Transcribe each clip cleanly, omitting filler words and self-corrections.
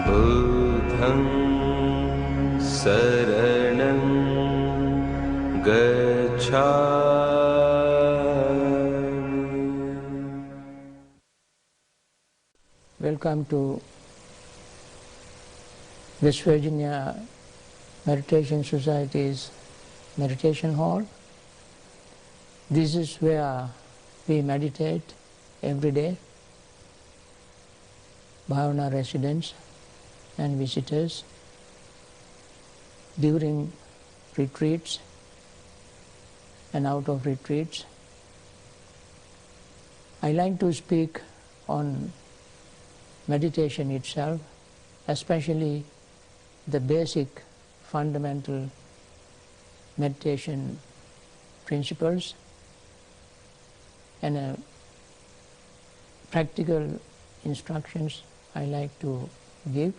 बुद्धं शरणं गच्छामि. Welcome to West Virginia Meditation Society's meditation hall. This is where we meditate every day. Bhavana residents and visitors during retreats and out of retreats. I like to speak on meditation itself, especially the basic fundamental meditation principles and practical instructions I like to give.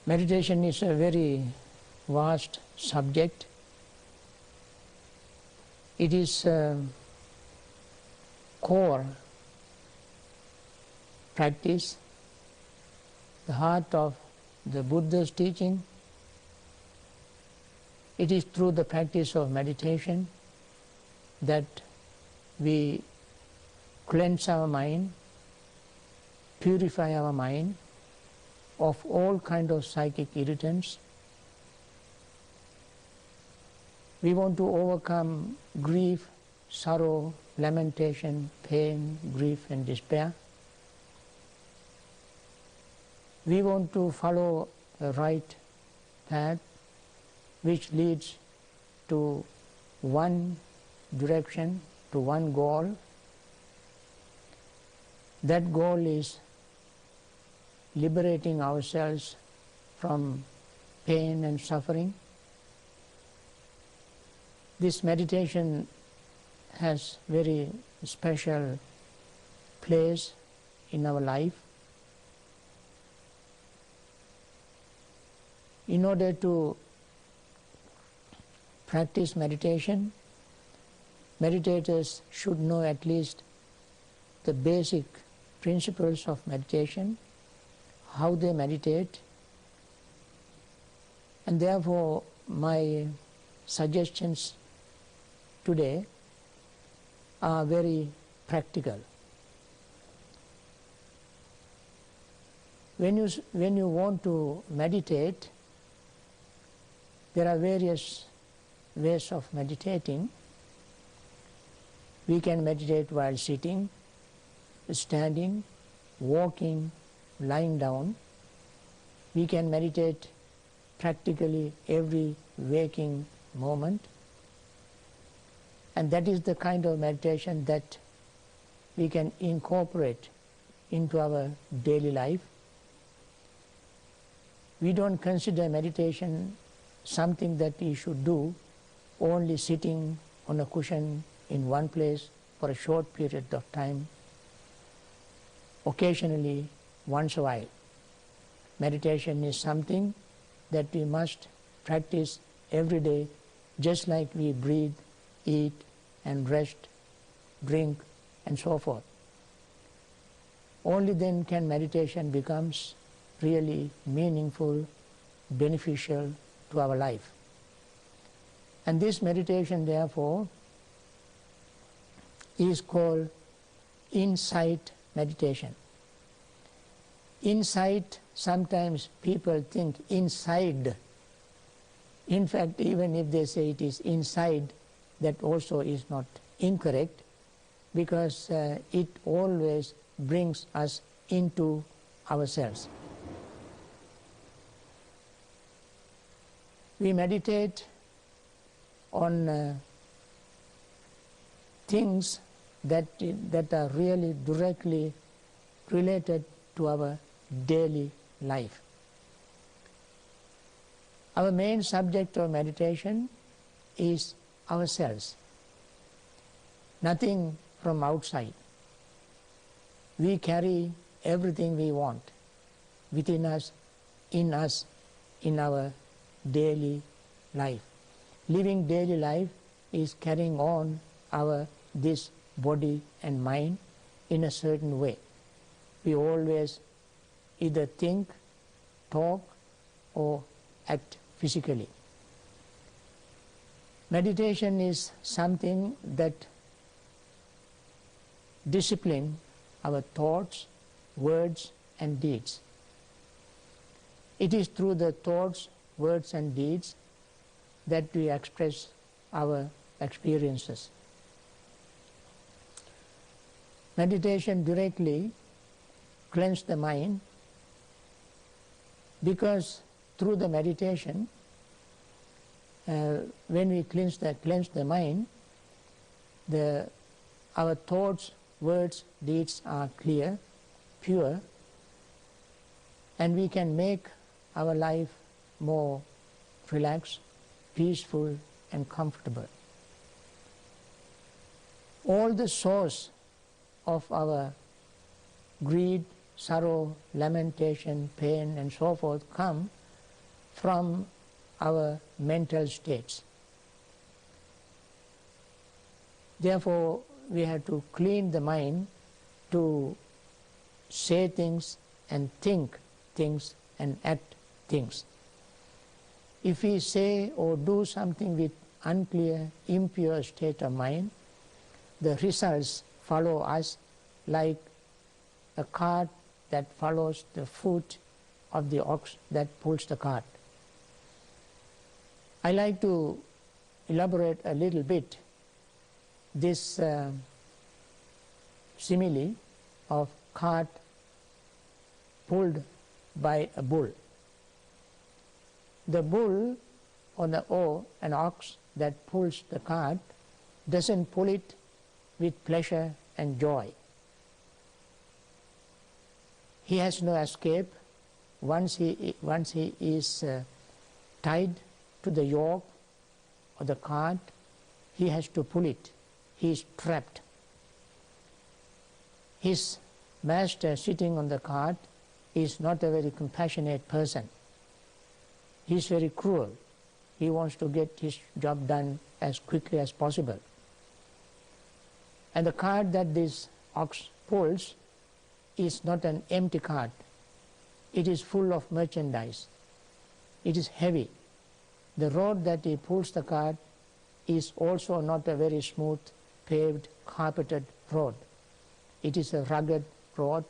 Meditation is a very vast subject. It is a core practice, the heart of the Buddha's teaching. It is through the practice of meditation that we cleanse our mind, purify our mind of all kinds of psychic irritants. We want to overcome grief, sorrow, lamentation, pain, grief and despair. We want to follow a right path which leads to one direction, to one goal. That goal is liberating ourselves from pain and suffering. This meditation has very special place in our life. In order to practice meditation, meditators should know at least the basic principles of meditation, how they meditate, and therefore my suggestions today are very practical. When you want to meditate, there are various ways of meditating. We can meditate while sitting, standing, walking, lying down. We can meditate practically every waking moment, and that is the kind of meditation that we can incorporate into our daily life. We don't consider meditation something that we should do only sitting on a cushion in one place for a short period of time, occasionally, once a while. Meditation is something that we must practice every day, just like we breathe, eat and rest, drink and so forth. Only then can meditation becomes really meaningful, beneficial to our life. And this meditation, therefore, is called insight meditation. Insight, sometimes people think inside. In fact, even if they say it is inside, that also is not incorrect, because it always brings us into ourselves. We meditate on things that are really directly related to our daily life. Our main subject of meditation is ourselves, nothing from outside. We carry everything we want within us, in our daily life. Living daily life is carrying on this body and mind in a certain way. We always either think, talk, or act physically. Meditation is something that disciplines our thoughts, words, and deeds. It is through the thoughts, words, and deeds that we express our experiences. Meditation directly cleanses the mind, because through the meditation, when we cleanse the mind, our thoughts, words, deeds are clear, pure, and we can make our life more relaxed, peaceful, and comfortable. All the source of our greed, sorrow, lamentation, pain, and so forth come from our mental states. Therefore, we have to clean the mind to say things and think things and act things. If we say or do something with unclear, impure state of mind, the results follow us like a cart that follows the foot of the ox that pulls the cart. I like to elaborate a little bit this simile of cart pulled by a bull. The bull or an ox that pulls the cart doesn't pull it with pleasure and joy. He has no escape. Once he is tied to the yoke or the cart, he has to pull it. He is trapped. His master sitting on the cart is not a very compassionate person. He is very cruel. He wants to get his job done as quickly as possible. And the cart that this ox pulls is not an empty cart. It is full of merchandise. It is heavy. The road that he pulls the cart is also not a very smooth, paved, carpeted road. It is a rugged road,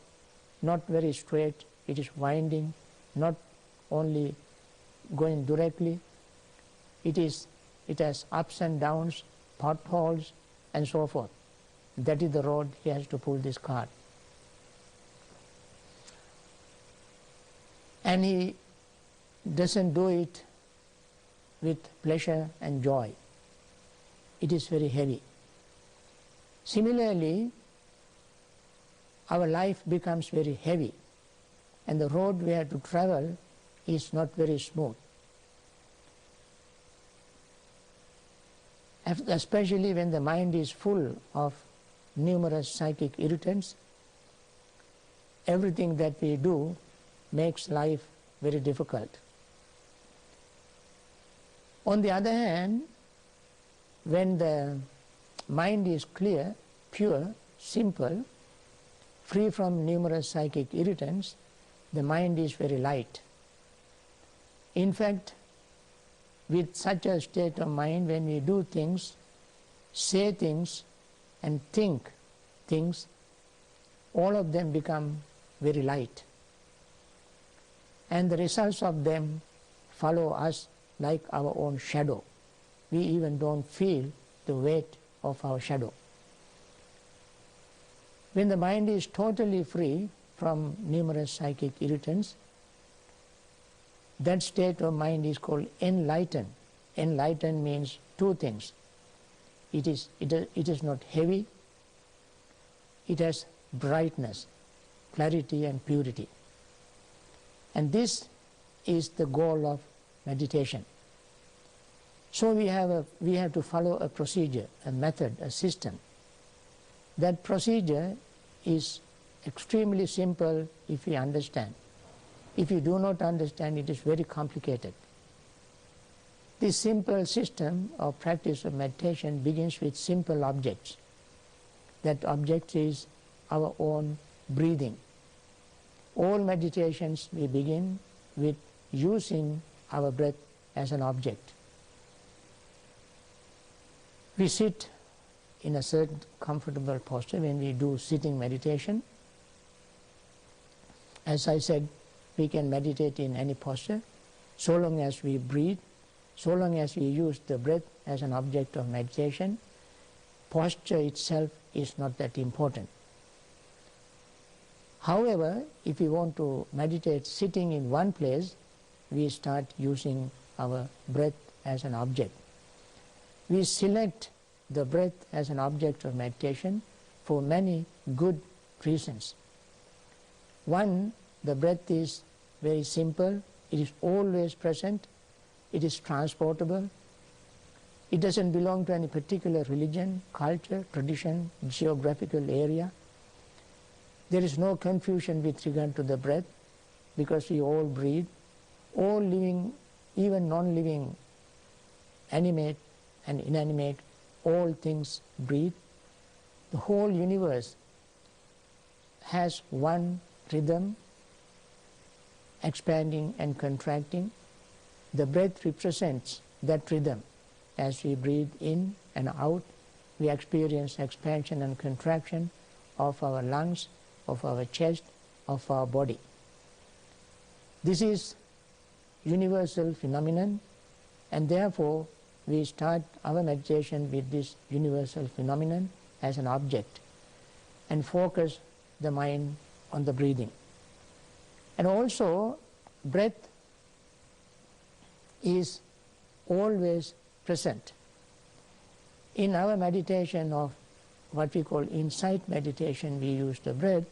not very straight. It is winding, not only going directly. It has ups and downs, potholes, and so forth. That is the road he has to pull this cart. And he doesn't do it with pleasure and joy. It is very heavy. Similarly, our life becomes very heavy, and the road we have to travel is not very smooth. Especially when the mind is full of numerous psychic irritants, everything that we do makes life very difficult. On the other hand, when the mind is clear, pure, simple, free from numerous psychic irritants, the mind is very light. In fact, with such a state of mind, when we do things, say things, and think things, all of them become very light. And the results of them follow us like our own shadow. We even don't feel the weight of our shadow. When the mind is totally free from numerous psychic irritants, that state of mind is called enlightened. Enlightened means two things. it is not heavy, it has brightness, clarity and purity. And this is the goal of meditation. So we have to follow a procedure, a method, a system. That procedure is extremely simple if we understand. If you do not understand, it is very complicated. This simple system of practice of meditation begins with simple objects. That object is our own breathing. All meditations we begin with using our breath as an object. We sit in a certain comfortable posture when we do sitting meditation. As I said, we can meditate in any posture so long as we breathe, so long as we use the breath as an object of meditation. Posture itself is not that important. However, if we want to meditate sitting in one place, we start using our breath as an object. We select the breath as an object of meditation for many good reasons. One, the breath is very simple, it is always present, it is transportable, it doesn't belong to any particular religion, culture, tradition, geographical area. There is no confusion with regard to the breath because we all breathe. All living, even non-living, animate and inanimate, all things breathe. The whole universe has one rhythm, expanding and contracting. The breath represents that rhythm. As we breathe in and out, we experience expansion and contraction of our lungs, of our chest, of our body. This is universal phenomenon, and therefore we start our meditation with this universal phenomenon as an object and focus the mind on the breathing. And also, breath is always present. In our meditation of what we call insight meditation, we use the breath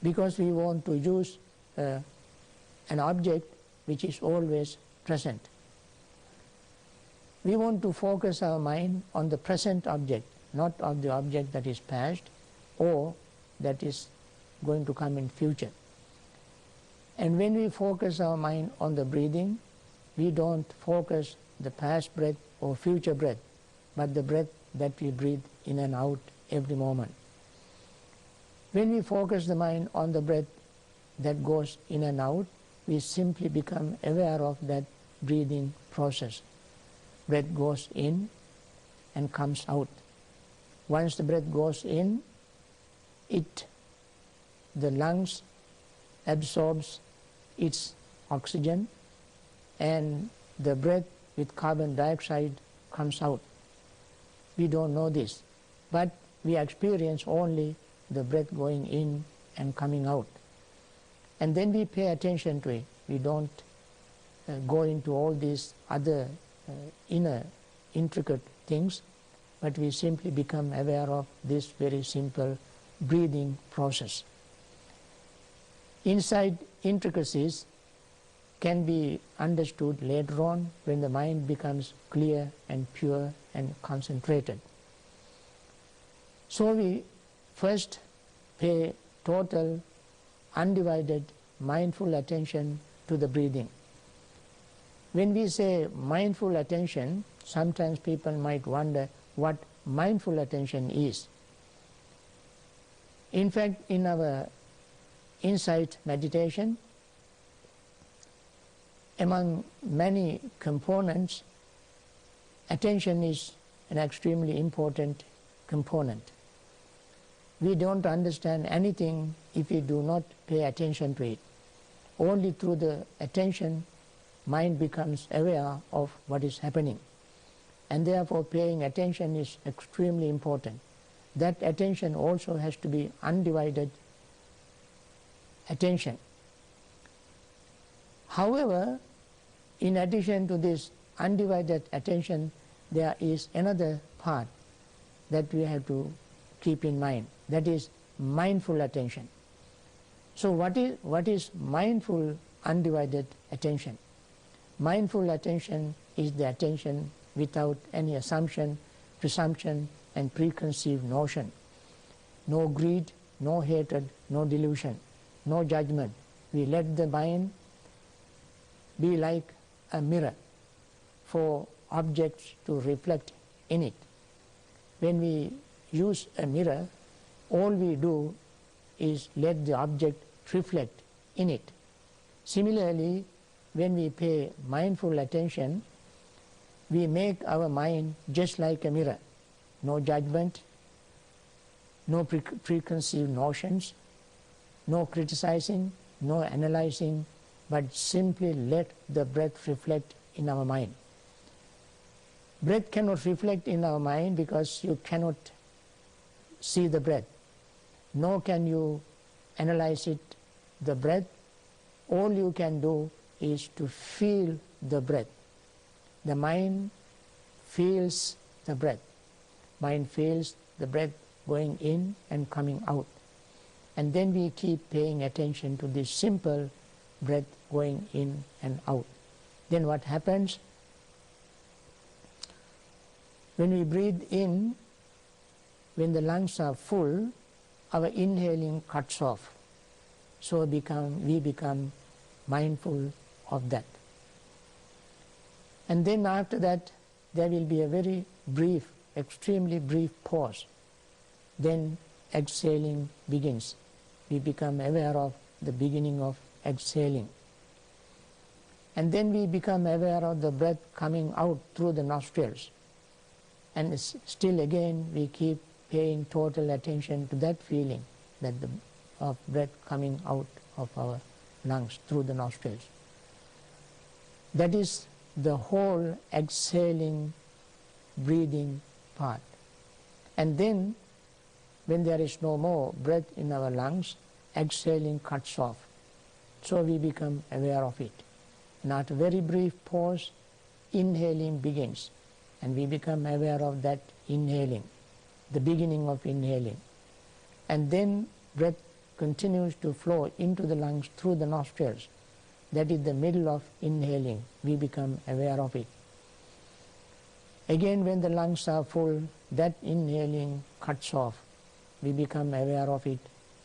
because we want to use an object which is always present. We want to focus our mind on the present object, not on the object that is past or that is going to come in future. And when we focus our mind on the breathing, we don't focus the past breath or future breath, but the breath that we breathe in and out every moment. When we focus the mind on the breath that goes in and out, we simply become aware of that breathing process. Breath goes in and comes out. Once the breath goes in, the lungs absorbs its oxygen and the breath with carbon dioxide comes out. We don't know this, but we experience only the breath going in and coming out. And then we pay attention to it. We don't go into all these other inner intricate things, but we simply become aware of this very simple breathing process. Inside intricacies can be understood later on when the mind becomes clear and pure and concentrated. So we first pay total, undivided, mindful attention to the breathing. When we say mindful attention, sometimes people might wonder what mindful attention is. In fact, in our insight meditation, among many components, attention is an extremely important component. We don't understand anything if we do not pay attention to it. Only through the attention, mind becomes aware of what is happening. And therefore paying attention is extremely important. That attention also has to be undivided attention. However, in addition to this undivided attention, there is another part that we have to keep in mind, that is mindful attention. So what is mindful undivided attention? Mindful attention is the attention without any assumption, presumption and preconceived notion. No greed, no hatred, no delusion, no judgment. We let the mind be like a mirror for objects to reflect in it. When we use a mirror, all we do is let the object reflect in it. Similarly, when we pay mindful attention, we make our mind just like a mirror. No judgment, no preconceived notions, no criticizing, no analyzing, but simply let the breath reflect in our mind. Breath cannot reflect in our mind because you cannot see the breath, nor can you analyze it, the breath. All you can do is to feel the breath. The mind feels the breath. Mind feels the breath going in and coming out. And then we keep paying attention to this simple breath going in and out. Then what happens? When we breathe in, when the lungs are full, our inhaling cuts off. So we become mindful of that. And then after that, there will be a very brief, extremely brief pause. Then exhaling begins. We become aware of the beginning of exhaling. And then we become aware of the breath coming out through the nostrils. And still again we keep paying total attention to that feeling, that of breath coming out of our lungs through the nostrils. That is the whole exhaling, breathing part. And then when there is no more breath in our lungs, exhaling cuts off. So we become aware of it. And after a very brief pause, inhaling begins. And we become aware of that inhaling, the beginning of inhaling. And then breath continues to flow into the lungs through the nostrils. That is the middle of inhaling. We become aware of it. Again, when the lungs are full, that inhaling cuts off. We become aware of it,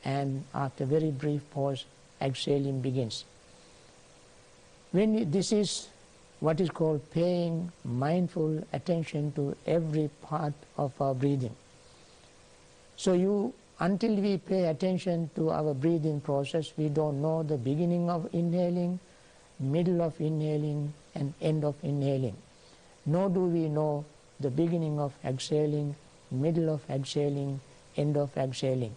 and after a very brief pause, exhaling begins. This is what is called paying mindful attention to every part of our breathing. So until we pay attention to our breathing process, we don't know the beginning of inhaling, middle of inhaling, and end of inhaling. Nor do we know the beginning of exhaling, middle of exhaling, end of exhaling.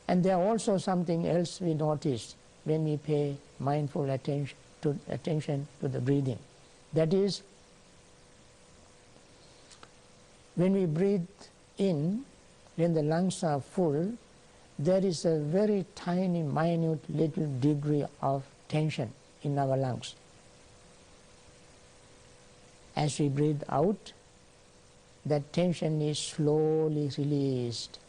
And there are also something else we notice when we pay mindful attention to the breathing. That is, when we breathe in, when the lungs are full, there is a very tiny, minute little degree of tension in our lungs. As we breathe out, that tension is slowly released.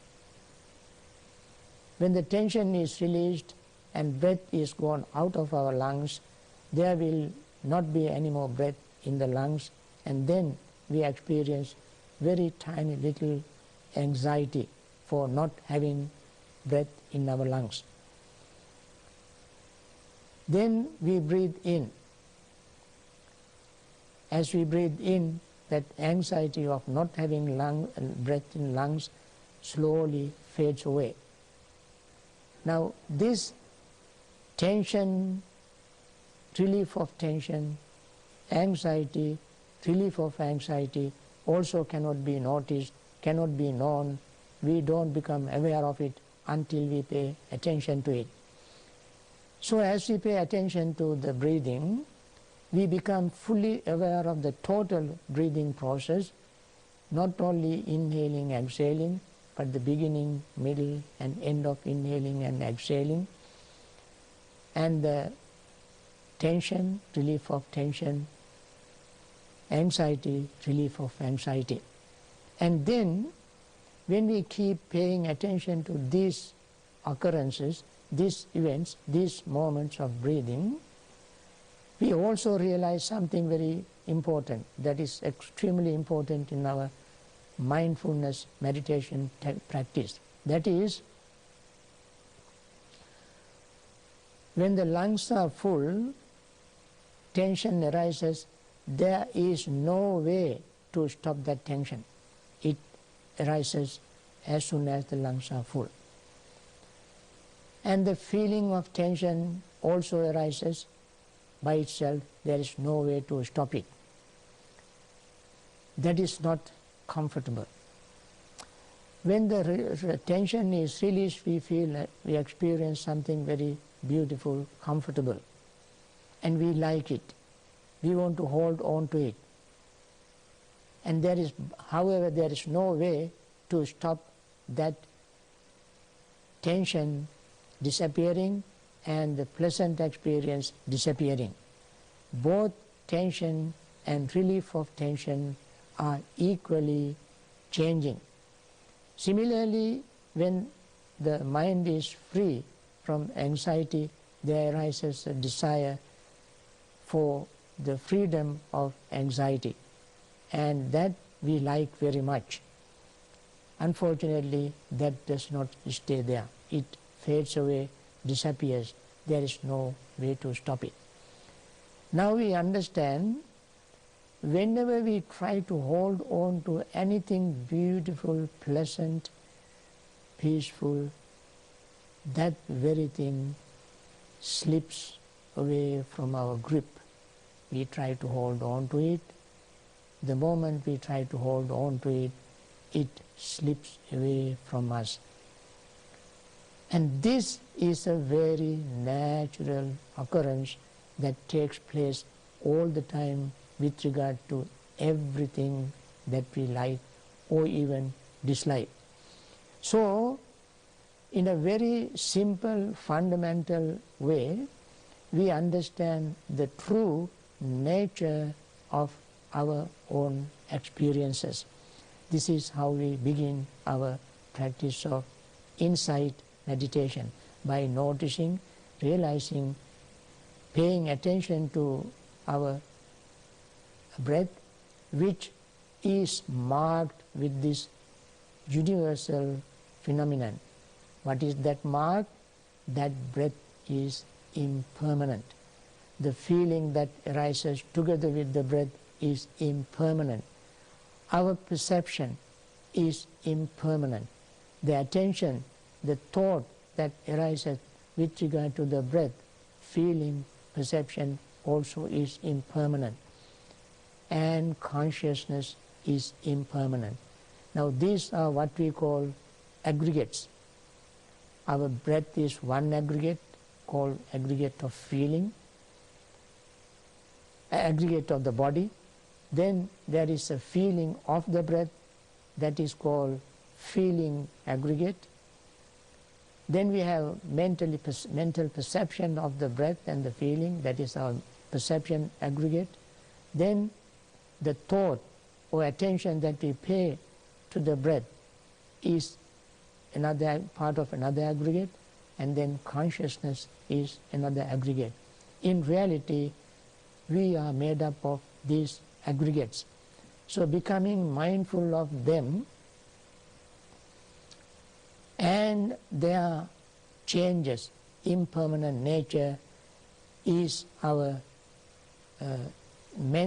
When the tension is released and breath is gone out of our lungs, there will not be any more breath in the lungs, and then we experience very tiny little anxiety for not having breath in our lungs. Then we breathe in. As we breathe in, that anxiety of not having breath in lungs slowly fades away. Now this tension, relief of tension, anxiety, relief of anxiety also cannot be noticed, cannot be known. We don't become aware of it until we pay attention to it. So as we pay attention to the breathing, we become fully aware of the total breathing process, not only inhaling, exhaling, but the beginning, middle, and end of inhaling and exhaling, and the tension, relief of tension, anxiety, relief of anxiety. And then when we keep paying attention to these occurrences, these events, these moments of breathing, we also realize something very important that is extremely important in our mindfulness meditation practice. That is, when the lungs are full, tension arises, there is no way to stop that tension. It arises as soon as the lungs are full. And the feeling of tension also arises by itself. There is no way to stop it. That is not comfortable. When the tension is released, we feel we experience something very beautiful, comfortable, and we like it. We want to hold on to it. And there is, however, there is no way to stop that tension disappearing and the pleasant experience disappearing. Both tension and relief of tension are equally changing. Similarly, when the mind is free from anxiety, there arises a desire for the freedom of anxiety, and that we like very much. Unfortunately, that does not stay there. It fades away, disappears. There is no way to stop it. Now we understand, whenever we try to hold on to anything beautiful, pleasant, peaceful, that very thing slips away from our grip. We try to hold on to it. The moment we try to hold on to it, it slips away from us. And this is a very natural occurrence that takes place all the time with regard to everything that we like or even dislike. So, in a very simple, fundamental way, we understand the true nature of our own experiences. This is how we begin our practice of insight meditation, by noticing, realizing, paying attention to our breath, which is marked with this universal phenomenon. What is that mark? That breath is impermanent. The feeling that arises together with the breath is impermanent. Our perception is impermanent. The attention, the thought that arises with regard to the breath, feeling, perception also is impermanent. And consciousness is impermanent. Now these are what we call aggregates. Our breath is one aggregate called aggregate of feeling, aggregate of the body. Then there is a feeling of the breath that is called feeling aggregate. Then we have mental perception of the breath and the feeling, that is our perception aggregate. Then the thought or attention that we pay to the breath is another part of another aggregate, and then consciousness is another aggregate. In reality, we are made up of these aggregates. So becoming mindful of them and their changes, impermanent nature, is our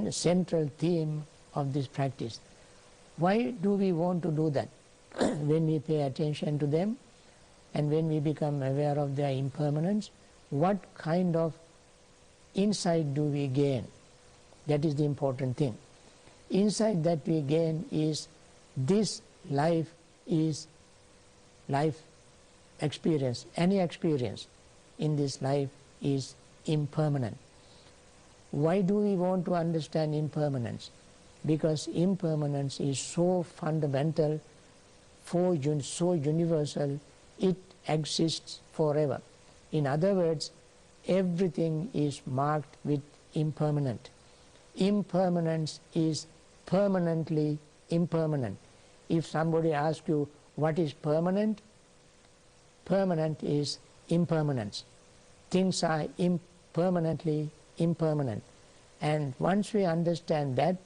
central theme of this practice. Why do we want to do that? When we pay attention to them and when we become aware of their impermanence, what kind of insight do we gain? That is the important thing. Insight that we gain is this life is life experience. Any experience in this life is impermanent. Why do we want to understand impermanence? Because impermanence is so fundamental, so universal, it exists forever. In other words, everything is marked with impermanent. impermanence is permanently impermanent. If somebody asks you what is permanent, permanent is impermanence. Things are permanently impermanent. And once we understand that,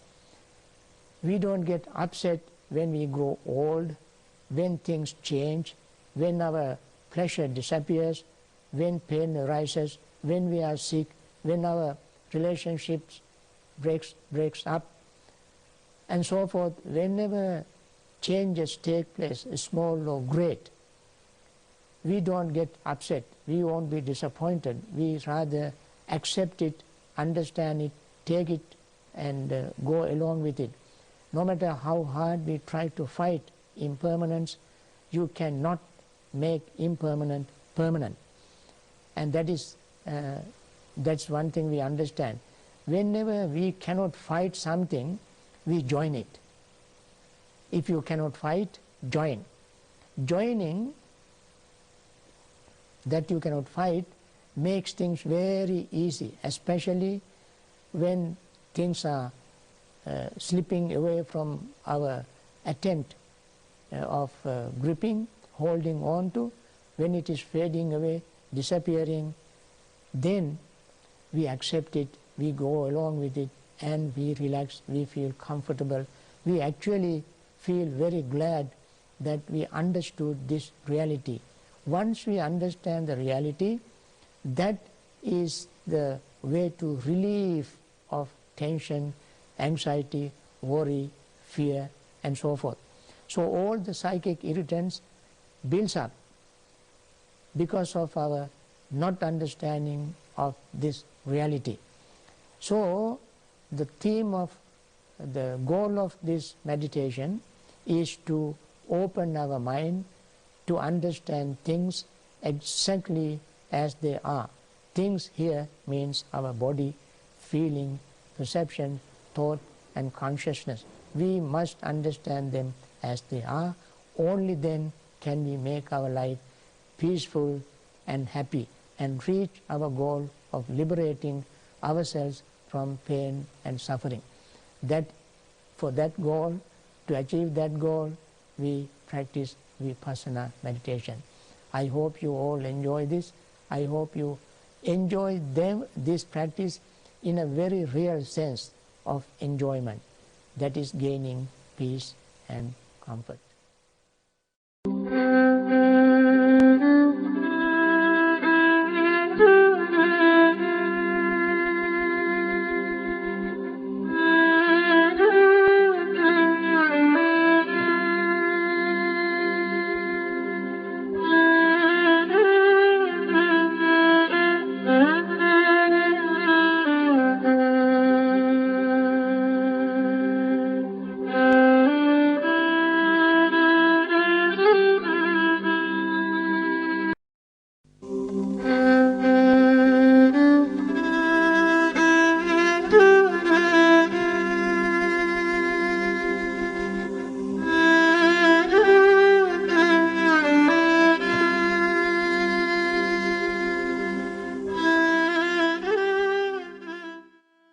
we don't get upset when we grow old, when things change, when our pleasure disappears, when pain arises, when we are sick, when our relationships breaks up, and so forth. Whenever changes take place, small or great, we don't get upset, we won't be disappointed, we rather accept it, understand it, take it, and go along with it. No matter how hard we try to fight impermanence, you cannot make impermanent permanent. And that's one thing we understand. Whenever we cannot fight something, we join it. If you cannot fight, join. Joining that you cannot fight makes things very easy, especially when things are slipping away from our attempt of gripping, holding on to. When it is fading away, disappearing, then we accept it, we go along with it, and we relax, we feel comfortable. We actually feel very glad that we understood this reality. Once we understand the reality, that is the way to relief of tension, anxiety, worry, fear, and so forth. So all the psychic irritants builds up because of our not understanding of this reality. So the theme of the goal of this meditation is to open our mind to understand things exactly as they are. Things here means our body, feeling, perception, thought, and consciousness. We must understand them as they are. Only then can we make our life peaceful and happy and reach our goal of liberating ourselves from pain and suffering. For that goal, to achieve that goal, we practice Vipassana meditation. I hope you all enjoy this. I hope you enjoy this practice in a very real sense of enjoyment, that is gaining peace and comfort.